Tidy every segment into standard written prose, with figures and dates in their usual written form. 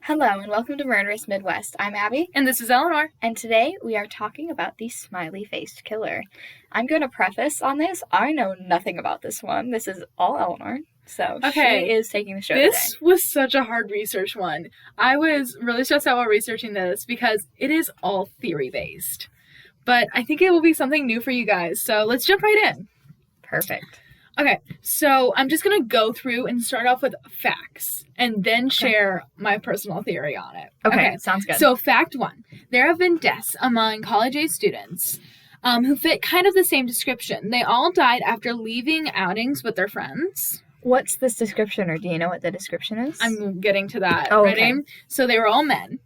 Hello and welcome to Murderous Midwest. I'm Abby, And this is Eleanor. and today we are talking about the smiley-faced killer. I'm going to preface on this, I know nothing about this one. This is all Eleanor, so Okay, she is taking the show This today. was such a hard research one. I was really stressed out while researching this because it is all theory-based. But I think it will be something new for you guys, so let's jump right in. Perfect. Okay, so I'm just going to go through and start off with facts and then share my personal theory on it. Okay, sounds good. So fact one, there have been deaths among college-age students who fit kind of the same description. They all died after leaving outings with their friends. What's this description, or do you know what the description is? I'm getting to that. Oh, Ready? okay. So they were all men.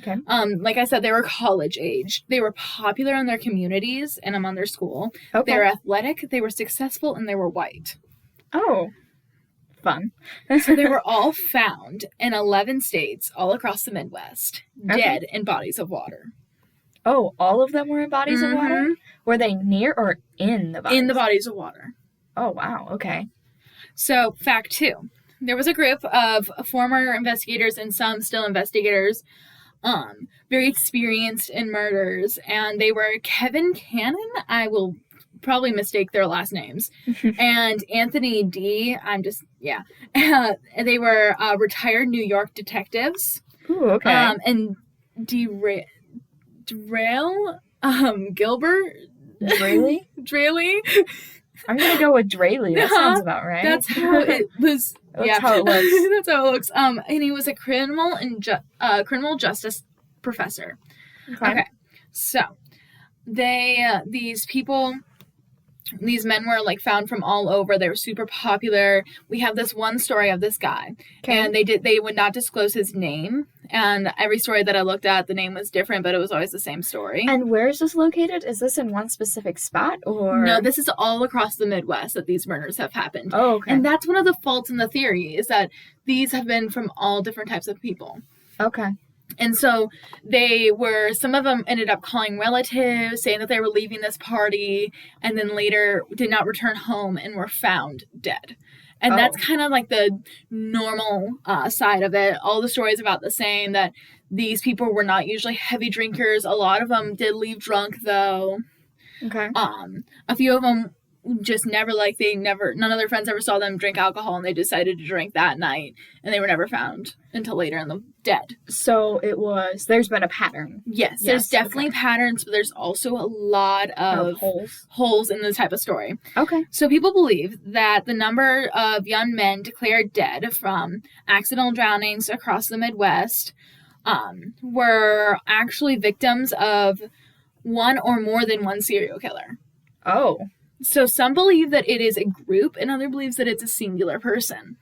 Okay. Like I said, they were college age. They were popular in their communities and among their school. Okay. They were athletic, they were successful, and they were white. Oh, fun. So they were all found in 11 states all across the Midwest, dead in bodies of water. Oh, all of them were in bodies of water? Were they near or in the bodies? In the bodies of water. Oh, wow, okay. So, fact two. There was a group of former investigators and some still investigators, very experienced in murders, and they were Kevin Cannon, I will probably mistake their last names, and Anthony D. They were retired New York detectives. Ooh, okay. And Derail, Gilbert, Draley? Draley. I'm going to go with Draley. That sounds about right. That's how it was. That's how it looks. That's how it looks. And he was a criminal justice professor. Okay. So these men were like found from all over. They were super popular. We have this one story of this guy, and they would not disclose his name. And every story that I looked at, the name was different, but it was always the same story. And where is this located? Is this in one specific spot, or? No, this is all across the Midwest that these murders have happened. Oh, okay. And that's one of the faults in the theory, is that these have been from all different types of people. Okay. And so some of them ended up calling relatives, saying that they were leaving this party, and then later did not return home and were found dead. And that's kind of like the normal side of it. All the stories about the same, that these people were not usually heavy drinkers. A lot of them did leave drunk, though. Okay. A few of them just none of their friends ever saw them drink alcohol, and they decided to drink that night, and they were never found until later in the dead. So there's been a pattern. Yes, there's definitely patterns, but there's also a lot of holes in the type of story. Okay. So people believe that the number of young men declared dead from accidental drownings across the Midwest were actually victims of one or more than one serial killer. Oh. So some believe that it is a group, and others believe that it's a singular person.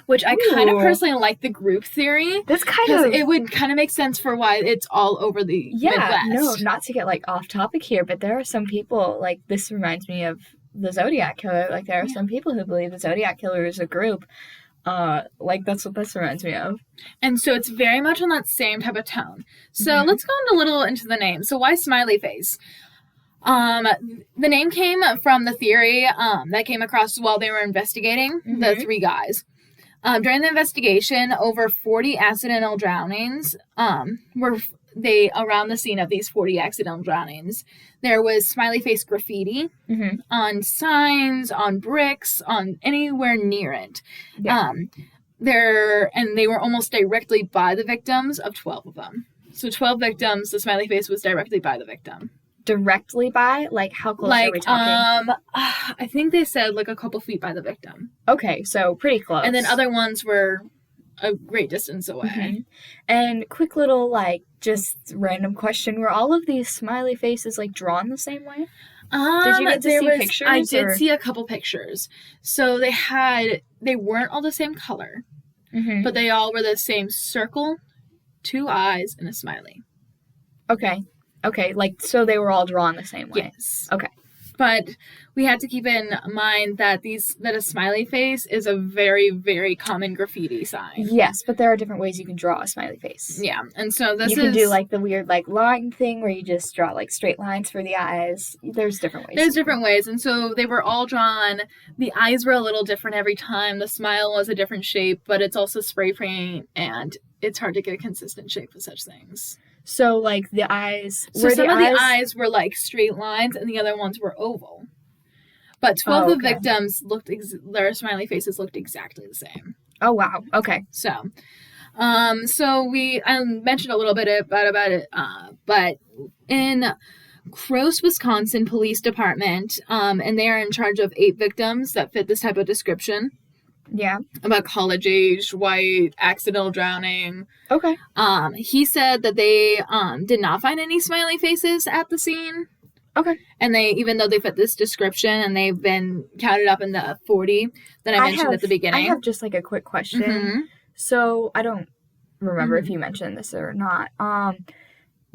Which I kind of personally like the group theory. That's it would kind of make sense for why it's all over the Midwest. No, not to get off topic here, but there are some people, this reminds me of the Zodiac Killer. There are some people who believe the Zodiac Killer is a group. That's what this reminds me of. And so it's very much on that same type of tone. So let's go a little into the name. So why Smiley Face? The name came from the theory that came across while they were investigating the three guys. During the investigation, over 40 accidental drownings were around the scene of these 40 accidental drownings. There was smiley face graffiti on signs, on bricks, on anywhere near it. Yeah. They were almost directly by the victims of 12 of them. So 12 victims, the smiley face was directly by the victim. Directly by? How close are we talking? I think they said a couple feet by the victim. Okay, so pretty close. And then other ones were a great distance away. And quick little, just random question. Were all of these smiley faces, drawn the same way? Did you get to see pictures? I did see a couple pictures. So they weren't all the same color, but they all were the same circle, 2 eyes, and a smiley. Okay. Okay, so they were all drawn the same way? Yes. Okay. But we had to keep in mind that a smiley face is a very, very common graffiti sign. Yes, but there are different ways you can draw a smiley face. Yeah, and so you can do like the weird like line thing where you just draw like straight lines for the eyes. There's different ways. And so they were all drawn. The eyes were a little different every time. The smile was a different shape, but it's also spray paint, and it's hard to get a consistent shape with such things. So, like, the eyes... So some of the eyes were, like, straight lines, and the other ones were oval. But 12 of the victims their smiley faces looked exactly the same. Oh, wow. Okay. So I mentioned a little bit about it, but in Gross, Wisconsin Police Department, and they are in charge of 8 victims that fit this type of description. Yeah. About college-aged, white, accidental drowning. Okay. He said that they did not find any smiley faces at the scene. Okay. And even though they fit this description and they've been counted up in the 40 that I mentioned at the beginning. I have just like a quick question. Mm-hmm. So I don't remember if you mentioned this or not.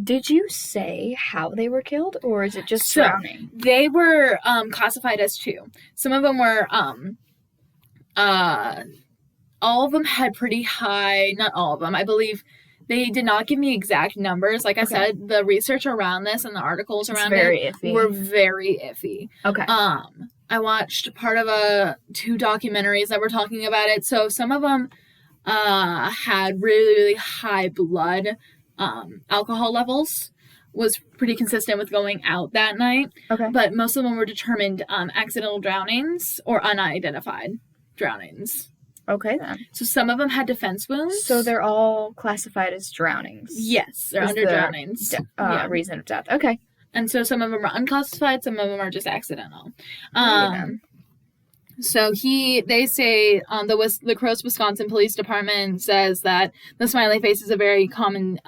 Did you say how they were killed, or is it just drowning? They were classified as 2. Some of them were... all of them had pretty high, not all of them, I believe they did not give me exact numbers. Like I said, the research around this and the articles around it were very iffy. Okay. I watched part of 2 documentaries that were talking about it. So some of them had really, really high blood alcohol levels, was pretty consistent with going out that night. Okay. But most of them were determined accidental drownings or unidentified drownings. Okay, then. So some of them had defense wounds. So they're all classified as drownings. Yes, they're under drownings. Reason of death. Okay. And so some of them are unclassified, some of them are just accidental. So they say the Gross, Wisconsin Police Department says that the smiley face is a very common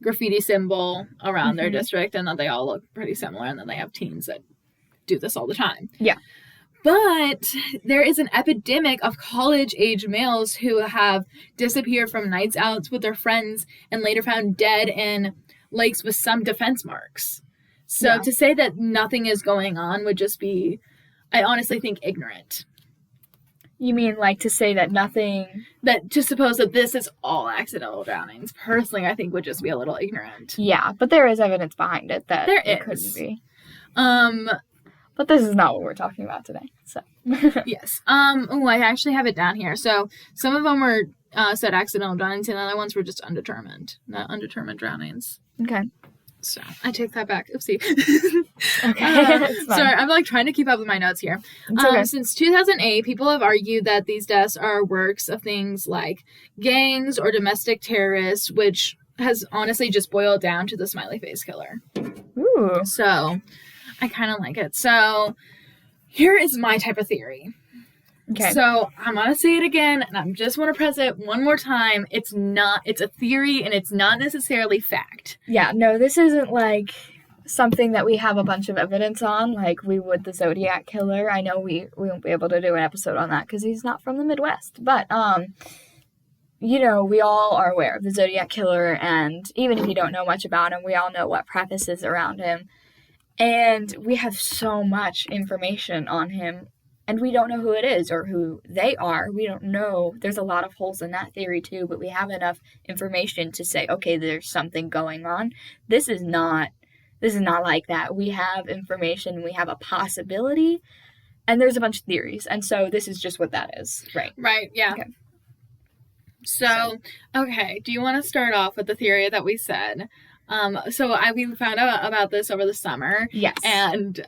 graffiti symbol around their district, and that they all look pretty similar, and that they have teens that do this all the time. Yeah. But there is an epidemic of college-age males who have disappeared from nights out with their friends and later found dead in lakes with some defense marks. So to say that nothing is going on would just be, I honestly think, ignorant. You mean like to say that nothing... To suppose that this is all accidental drownings, personally, I think would just be a little ignorant. Yeah, but there is evidence behind it that it couldn't be. But this is not what we're talking about today, so. Yes. I actually have it down here. So some of them were said accidental drownings, and other ones were just undetermined drownings. Okay. So I take that back. Oopsie. Okay. Sorry, I'm like trying to keep up with my notes here. Okay. Since 2008, people have argued that these deaths are works of things like gangs or domestic terrorists, which has honestly just boiled down to the smiley face killer. Ooh. So I kind of like it. So here is my type of theory. Okay. So I'm going to say it again, and I just want to press it one more time. It's a theory, and it's not necessarily fact. Yeah, no, this isn't like something that we have a bunch of evidence on, like we would the Zodiac Killer. I know we won't be able to do an episode on that because he's not from the Midwest. But, we all are aware of the Zodiac Killer, and even if you don't know much about him, we all know what prefaces around him. And we have so much information on him, and we don't know who it is or who they are. We don't know. There's a lot of holes in that theory too, but we have enough information to say, okay, there's something going on. This is not like that. We have information, we have a possibility, and there's a bunch of theories. And so this is just what that is, right? Right, yeah. Okay. So, okay, do you want to start off with the theory that we said? We found out about this over the summer. Yes. And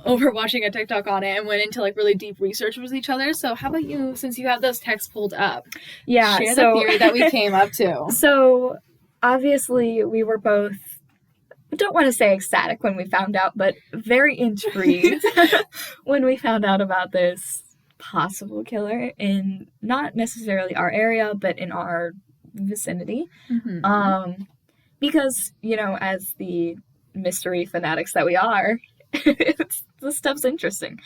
over watching a TikTok on it, and went into like really deep research with each other. So how about you, since you have those texts pulled up? Yeah. Share the theory that we came up to. So obviously we were both, I don't want to say ecstatic when we found out, but very intrigued when we found out about this possible killer in not necessarily our area, but in our vicinity. Mm-hmm. Because, as the mystery fanatics that we are, this stuff's interesting.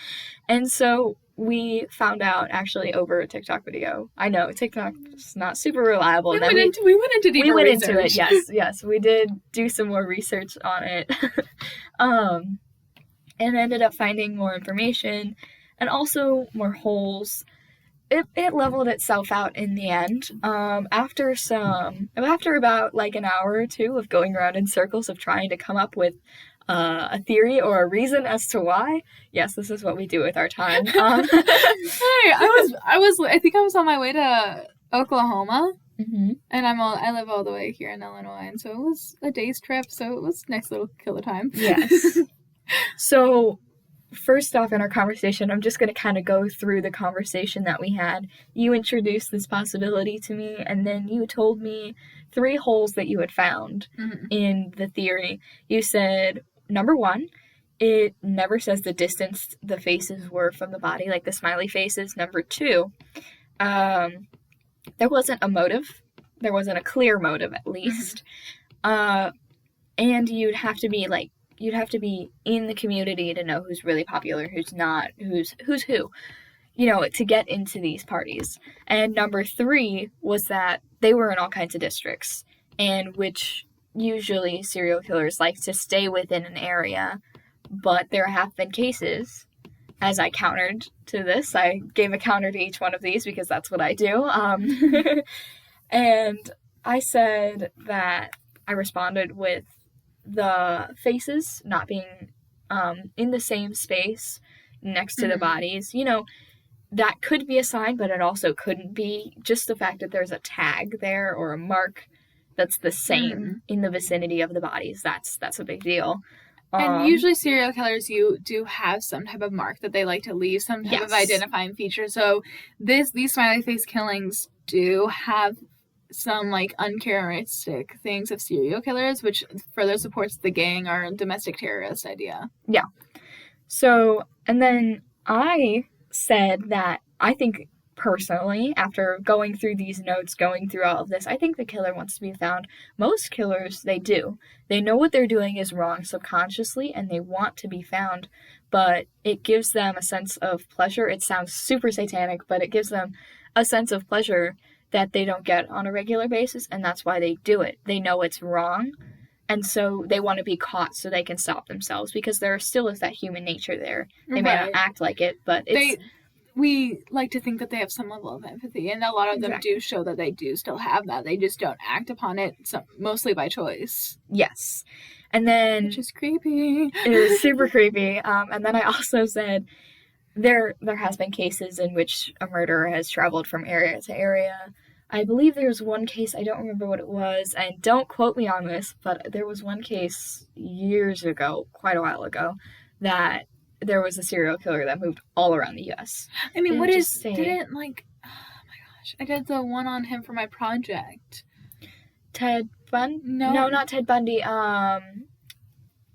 And so we found out actually over a TikTok video. I know TikTok's not super reliable. We went into deeper research. Into it, yes. We did do some more research on it. and ended up finding more information and also more holes. It leveled itself out in the end. After about like an hour or two of going around in circles of trying to come up with a theory or a reason as to why. Yes, this is what we do with our time. Hey, I think I was on my way to Oklahoma, and I live all the way here in Illinois, and so it was a day's trip. So it was nice little killer time. Yes. So, first off in our conversation, I'm just going to kind of go through the conversation that we had. You introduced this possibility to me, and then you told me 3 holes that you had found in the theory. You said, number 1, it never says the distance the faces were from the body, like the smiley faces. Number 2, there wasn't a motive. There wasn't a clear motive, at least. And you'd have to be in the community to know who's really popular, who's not, who's who, to get into these parties. And number 3 was that they were in all kinds of districts, and which usually serial killers like to stay within an area. But there have been cases, as I countered to this, I gave a counter to each one of these because that's what I do. And I said that I responded with the faces not being in the same space next to the bodies. That could be a sign, but it also couldn't be. Just the fact that there's a tag there or a mark that's the same in the vicinity of the bodies, that's a big deal. And usually serial killers, you do have some type of mark that they like to leave, some type of identifying feature. So these smiley face killings do have some uncharacteristic things of serial killers, which further supports the gang or domestic terrorist idea. Yeah. So, and then I said that I think personally, after going through these notes, going through all of this, I think the killer wants to be found. Most killers, they do. They know what they're doing is wrong subconsciously, and they want to be found, but it gives them a sense of pleasure. It sounds super satanic, but it gives them a sense of pleasure that they don't get on a regular basis, and that's why they do it. They know it's wrong, and so they want to be caught so they can stop themselves, because there still is that human nature there. They may not act like it, but we like to think that they have some level of empathy, and a lot of them do show that they do still have that. They just don't act upon it, mostly by choice. Yes. And then... Which is creepy. It is super creepy. And then I also said there has been cases in which a murderer has traveled from area to area. I believe there was one case, I don't remember what it was, and don't quote me on this, but there was one case years ago, quite a while ago, that there was a serial killer that moved all around the U.S. I mean, oh my gosh, I did the one on him for my project. Ted Bundy? No, not Ted Bundy.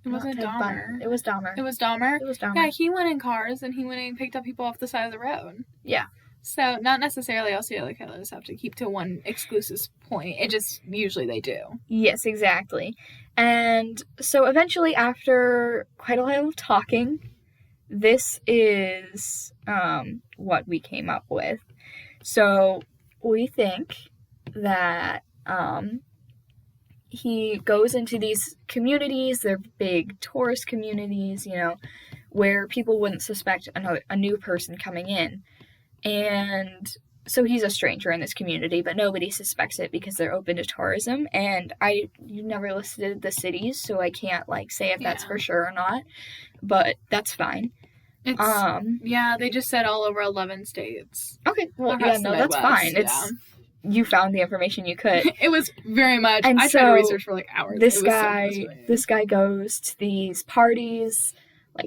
It wasn't Dahmer. It was Dahmer. It was Dahmer? It was Dahmer. Yeah, he went in cars, and he went and picked up people off the side of the road. Yeah. So, not necessarily all serial killers have to keep to one exclusive point. It just, usually they do. Yes, exactly. And so, eventually, after quite a while of talking, this is what we came up with. So, we think that he goes into these communities, they're big tourist communities, where people wouldn't suspect a new person coming in. And so he's a stranger in this community, but nobody suspects it because they're open to tourism. And you never listed the cities, so I can't say if that's for sure or not, but that's fine. They just said all over 11 states. Okay, well, that's fine. You found the information you could. It was very much. I tried to research for hours. This guy goes to these parties,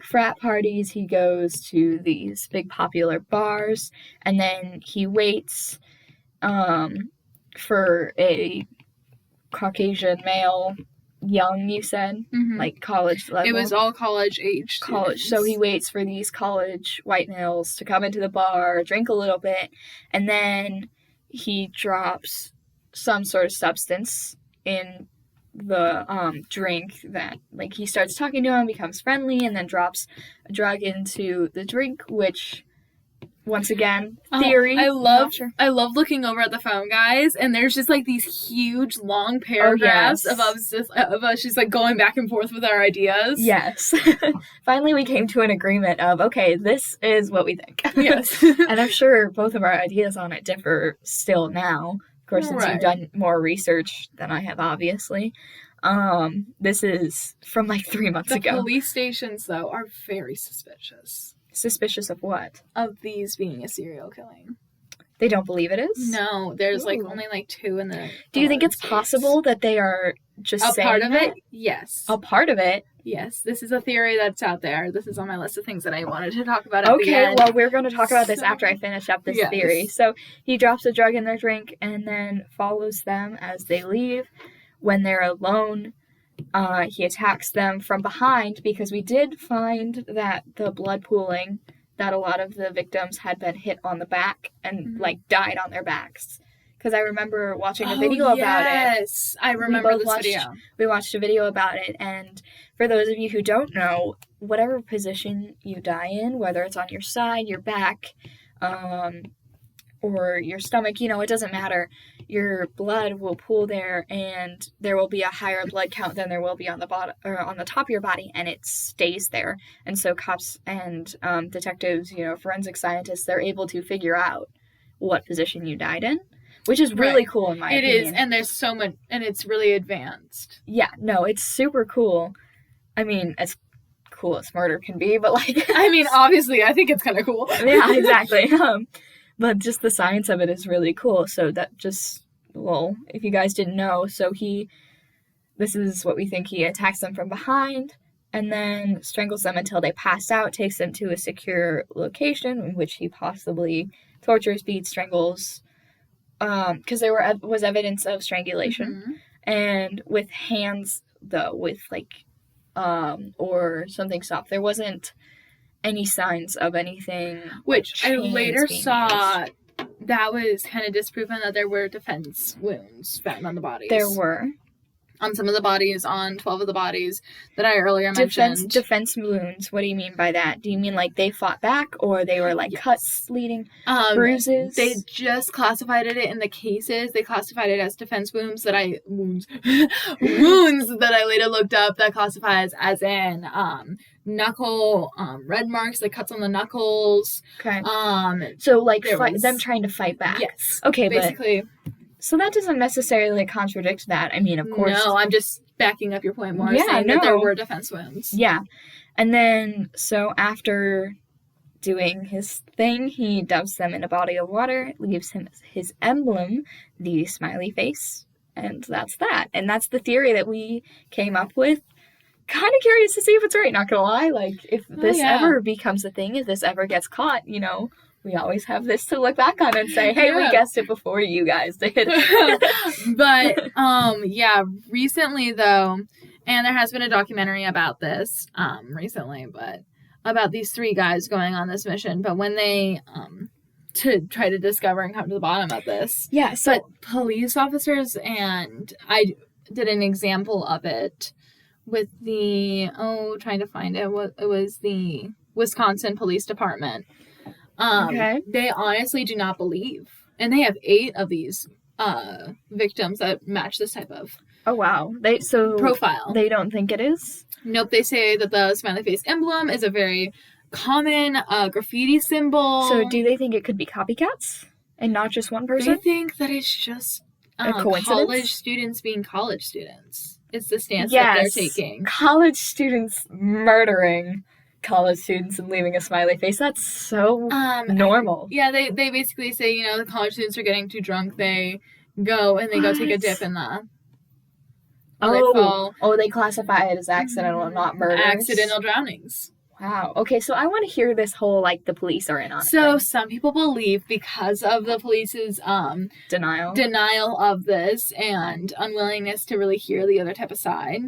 frat parties. He goes to these big popular bars, and then he waits for a Caucasian male, young, you said? College level. It was all college age. College. So he waits for these college white males to come into the bar, drink a little bit, and then he drops some sort of substance in the drink that he starts talking to him, becomes friendly, and then drops a drug into the drink, which once again, theory. I love looking over at the phone, guys, and there's just like these huge long paragraphs of us just like going back and forth with our ideas. Yes. Finally we came to an agreement of, okay, this is what we think. Yes. And I'm sure both of our ideas on it differ still now. Of course, since you've done more research than I have, obviously. This is from like 3 months ago. The police stations, though, are very suspicious. Suspicious of what? Of these being a serial killing. They don't believe it is? No, there's like only like 2 in the. Do you think it's possible that they are just saying part of that? it? Yes. A part of it? Yes. This is a theory that's out there. This is on my list of things that I wanted to talk about at the end. Well, we're going to talk about this after I finish up this theory. So he drops a drug in their drink and then follows them as they leave. When they're alone, he attacks them from behind because we did find that the blood pooling, that a lot of the victims had been hit on the back and like died on their backs. Because I remember watching a video about it. Yes, I remember this video. We watched a video about it, and for those of you who don't know, whatever position you die in, whether it's on your side, your back, or your stomach, it doesn't matter. Your blood will pool there, and there will be a higher blood count than there will be on the bottom or on the top of your body, and it stays there. And so cops and detectives, forensic scientists, they're able to figure out what position you died in, which is really cool in my opinion. It is, and there's so much, and it's really advanced. Yeah, no, it's super cool. I mean, as cool as murder can be, but like, I mean, obviously, I think it's kind of cool. Yeah, exactly. But just the science of it is really cool. So that just, if you guys didn't know, this is what we think. He attacks them from behind and then strangles them until they pass out, takes them to a secure location in which he possibly tortures, beats, strangles, because there was evidence of strangulation. Mm-hmm. And with hands, though, with or something soft, there wasn't any signs of anything. Which I later saw that was kind of disproven, that there were defense wounds found on the bodies. There were. On some of the bodies, on 12 of the bodies that I earlier mentioned. Defense wounds, what do you mean by that? Do you mean like they fought back, or they were like cuts, bleeding, bruises? They just classified it in the cases. They classified it as defense wounds wounds that I later looked up, that classifies as in knuckle red marks, like cuts on the knuckles. Okay. So like them trying to fight back. Yes. Okay, basically. So that doesn't necessarily contradict that. I mean, of course. No, I'm just backing up your point more, saying that there were defense wounds. Yeah. And then, so after doing his thing, he dumps them in a body of water, leaves him his emblem, the smiley face, and that's that. And that's the theory that we came up with. Kind of curious to see if it's right, not gonna lie. Like, if this ever becomes a thing, if this ever gets caught, we always have this to look back on and say, hey, we guessed it before you guys did. But, recently, though, and there has been a documentary about this, recently, but about these 3 guys going on this mission, but when they, to try to discover and come to the bottom of this. Yeah, so. But police officers, and I did an example of it with trying to find it, it was the Wisconsin Police Department. They honestly do not believe, and they have 8 of these victims that match this type of profile. They don't think it is? Nope. They say that the smiley face emblem is a very common graffiti symbol. So do they think it could be copycats and not just one person? They think that it's just a coincidence? College students being college students. It's the stance that they're taking. College students murdering college students and leaving a smiley face. That's so normal. Yeah, they basically say, the college students are getting too drunk. They go take a dip in the... They classify it as accidental, not murder. Accidental drownings. Wow. Okay, so I want to hear this whole, the police are in on it. So some people believe, because of the police's denial of this and unwillingness to really hear the other type of side,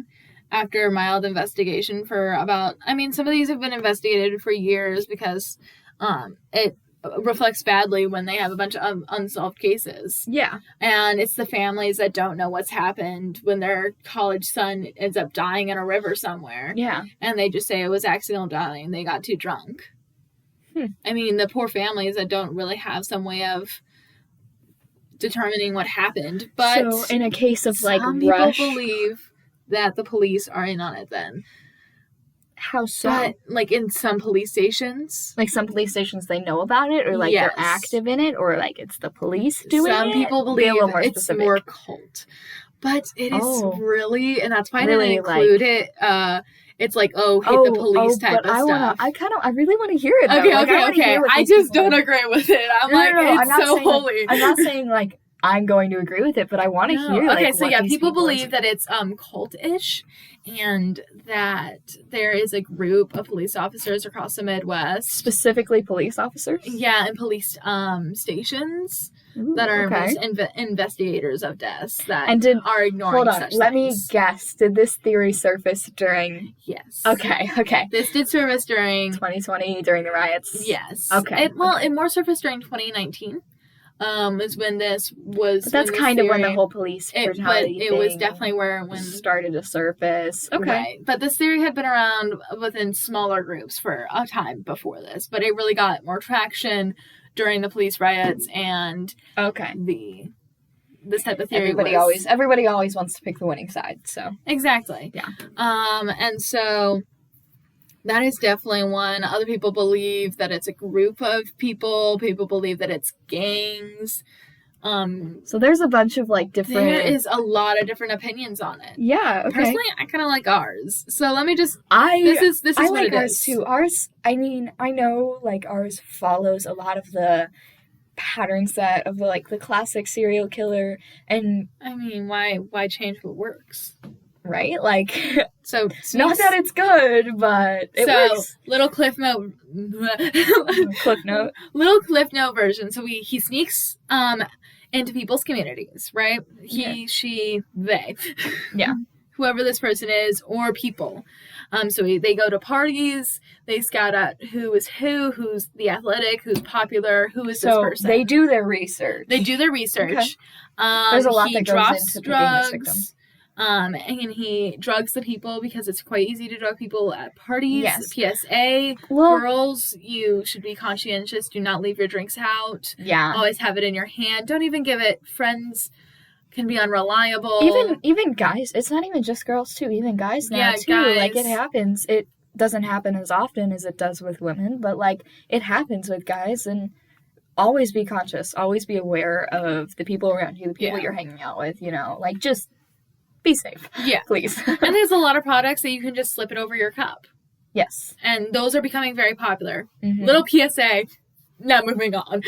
after mild investigation for some of these have been investigated for years because it reflects badly when they have a bunch of unsolved cases. Yeah. And it's the families that don't know what's happened when their college son ends up dying in a river somewhere. Yeah. And they just say it was accidental drowning. They got too drunk. I mean, the poor families that don't really have some way of determining what happened. But so in a case of like some rush, people believe that the police are in on it then. How so? But like in some police stations. Like some police stations, they know about it, or like Yes. they're active in it, or like it's the police doing it. Some people believe more it's specific. more cult. But it is really, and that's why Really, I didn't include it. It's like, hit the police type of stuff. I really want to hear it though. Okay, like, okay. I just don't agree with it. I'm it's so holy. I'm not saying like I'm going to agree with it, but I want to hear. Okay, like, so what yeah, these people believe that it's cultish, and that there is a group of police officers across the Midwest, specifically police officers. Yeah, and police stations. Ooh, that are investigators of deaths that are ignoring Hold on, such let things. me guess. Did this theory surface during... Yes. Okay. This did surface during... 2020, during the riots? Yes. Okay. It more surfaced during 2019. Is when this was... But that's kind of when the whole police brutality thing was definitely when started to surface. Okay. Right. But this theory had been around within smaller groups for a time before this, but it really got more traction during the police riots and this type of theory. Everybody always wants to pick the winning side. So exactly. Yeah. And so that is definitely one. Other people believe that it's a group of people. People believe that it's gangs. So there's a bunch of like different. There is a lot of different opinions on it. Yeah. Okay. Personally, I kind of like ours. So let me just. This is I what like it ours is. too. Ours. I mean, I know like ours follows a lot of the pattern set of the classic serial killer, and I mean, why change what works? Right? Like, so not that it's good, but it works. Little cliff note. Little cliff note version. So he sneaks into people's communities, right? He, she, they. Yeah. Whoever this person is, or people. So they go to parties, they scout out who is who's the athletic, who's popular, who is this person. So they do their research. Okay. There's a lot that goes into drugs. Picking this victim. And he drugs the people because it's quite easy to drug people at parties. Yes. PSA, girls, you should be conscientious. Do not leave your drinks out. Yeah. Always have it in your hand. Don't even give it. Friends can be unreliable. Even guys. It's not even just girls too. Even guys now too. Guys. Like it happens. It doesn't happen as often as it does with women, but like it happens with guys. And always be conscious. Always be aware of the people around you, the people you're hanging out with. You know, like just. Be safe. Yeah. Please. And there's a lot of products that you can just slip it over your cup. Yes. And those are becoming very popular. Mm-hmm. Little PSA. Now moving on.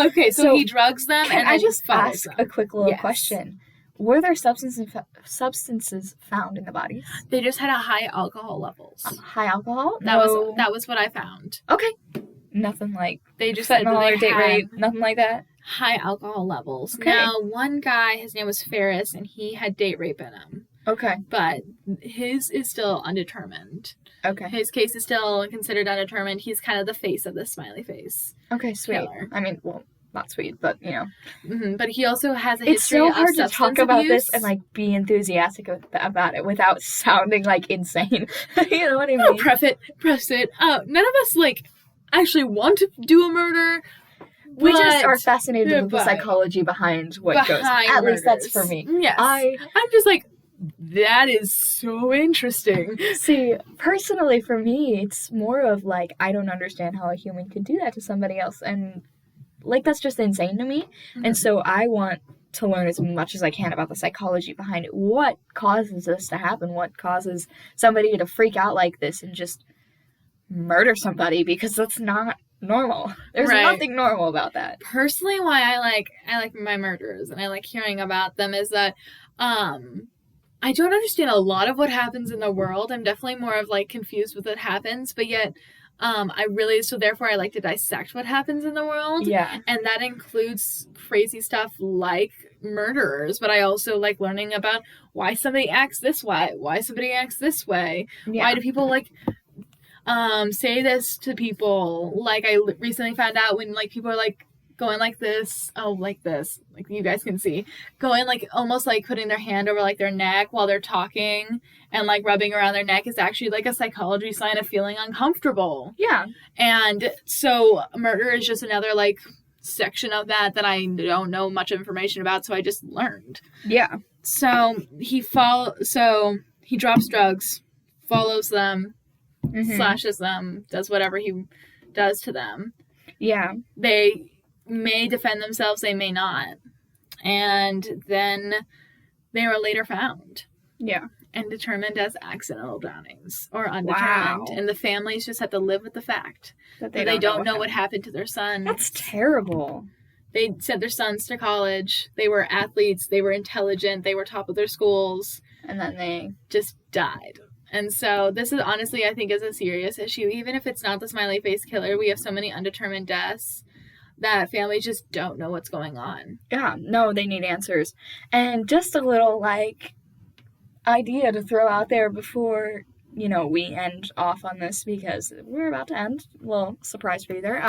Okay, so he drugs them and I just ask them. A quick little question. Were there substances found in the bodies? They just had a high alcohol levels. High alcohol? That was what I found. Okay. Nothing like they just said fentanyl they or date rape. Nothing like that. High alcohol levels. Okay. Now, one guy, his name was Ferris, and he had date rape in him. Okay. But his is still undetermined. Okay. His case is still considered undetermined. He's kind of the face of the Smiley face. Okay, sweet. Killer. I mean, well, not sweet, but you know. Mm-hmm. But he also has a history of It's so hard to talk about abuse. this and like be enthusiastic about it without sounding like insane. You know what I mean? Oh, press it. Oh, none of us actually want to do a murder. We just are fascinated with the psychology behind what goes. At least that's for me. Yes. I'm just like, that is so interesting. See, personally for me, it's more of like, I don't understand how a human could do that to somebody else. And like, that's just insane to me. Mm-hmm. And so I want to learn as much as I can about the psychology behind it. What causes this to happen? What causes somebody to freak out like this and just murder somebody? Because that's not normal. There's nothing normal about that. Personally, why I like my murderers and I like hearing about them is that I don't understand a lot of what happens in the world. I'm definitely more of like confused with what happens, but yet therefore I like to dissect what happens in the world. Yeah. And that includes crazy stuff like murderers, but I also like learning about why somebody acts this way, why somebody acts this way. Yeah. Why do people say this to people? Like I recently found out when like people are like going like this. Oh, like this. Like you guys can see. Going like almost like putting their hand over like their neck while they're talking and like rubbing around their neck is actually like a psychology sign of feeling uncomfortable. Yeah. And so murder is just another like section of that I don't know much information about, so I just learned. Yeah. So he drops drugs, follows them, slashes them, does whatever he does to them. Yeah. They may defend themselves, they may not. And then they were later found. Yeah. And determined as accidental drownings or undetermined. Wow. And the families just have to live with the fact that they don't know what happened to their sons. That's terrible. They sent their sons to college. They were athletes. They were intelligent. They were top of their schools. And then they just died. And so this is honestly, I think, is a serious issue. Even if it's not the smiley face killer, we have so many undetermined deaths that families just don't know what's going on. Yeah, no, they need answers. And just a little, like, idea to throw out there before, we end off on this, because we're about to end. Well, surprise for you there.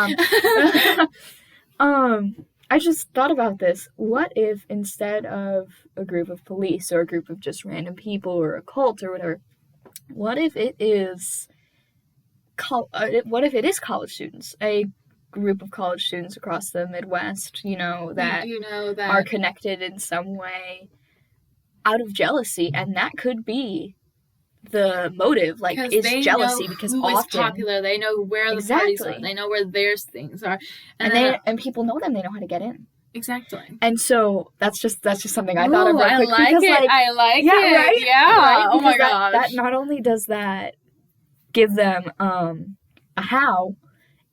I just thought about this. What if instead of a group of police or a group of just random people or a cult or whatever, what if it is college students, a group of college students across the Midwest, that are connected in some way out of jealousy, and that could be the motive, like, is jealousy, because who often is popular, they know where the parties are, they know where their things are, and people know them, they know how to get in. Exactly. And so that's just something I thought of real quick. I like it. Right? Yeah. Right? Oh my gosh. That not only does that give them a how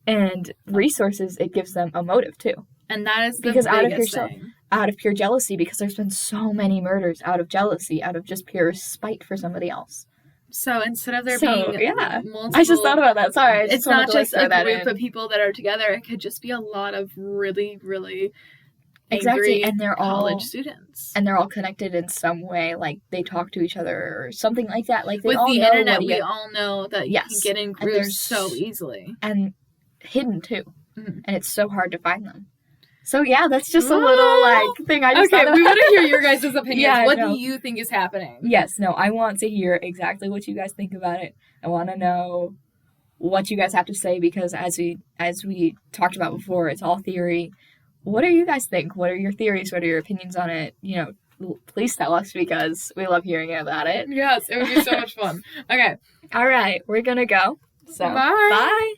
and resources, it gives them a motive too. And that is the because biggest thing. Out of pure jealousy, because there's been so many murders out of jealousy, out of just pure spite for somebody else. So instead of there being multiple, I just thought about that. Sorry, it's not just a group of people that are together. It could just be a lot of really, really angry and they're college students, and they're all connected in some way. Like they talk to each other or something like that. Like they with all the know internet, we all know that you can get in and groups so easily and hidden too, and it's so hard to find them. So yeah, that's just a little thing I just thought about. We want to hear your guys' opinions. Yeah, what do you think is happening? Yes, no, I want to hear exactly what you guys think about it. I want to know what you guys have to say, because as we talked about before, it's all theory. What do you guys think? What are your theories? What are your opinions on it? Please tell us, because we love hearing about it. Yes, it would be so much fun. Okay. All right, we're gonna go. So bye. Bye.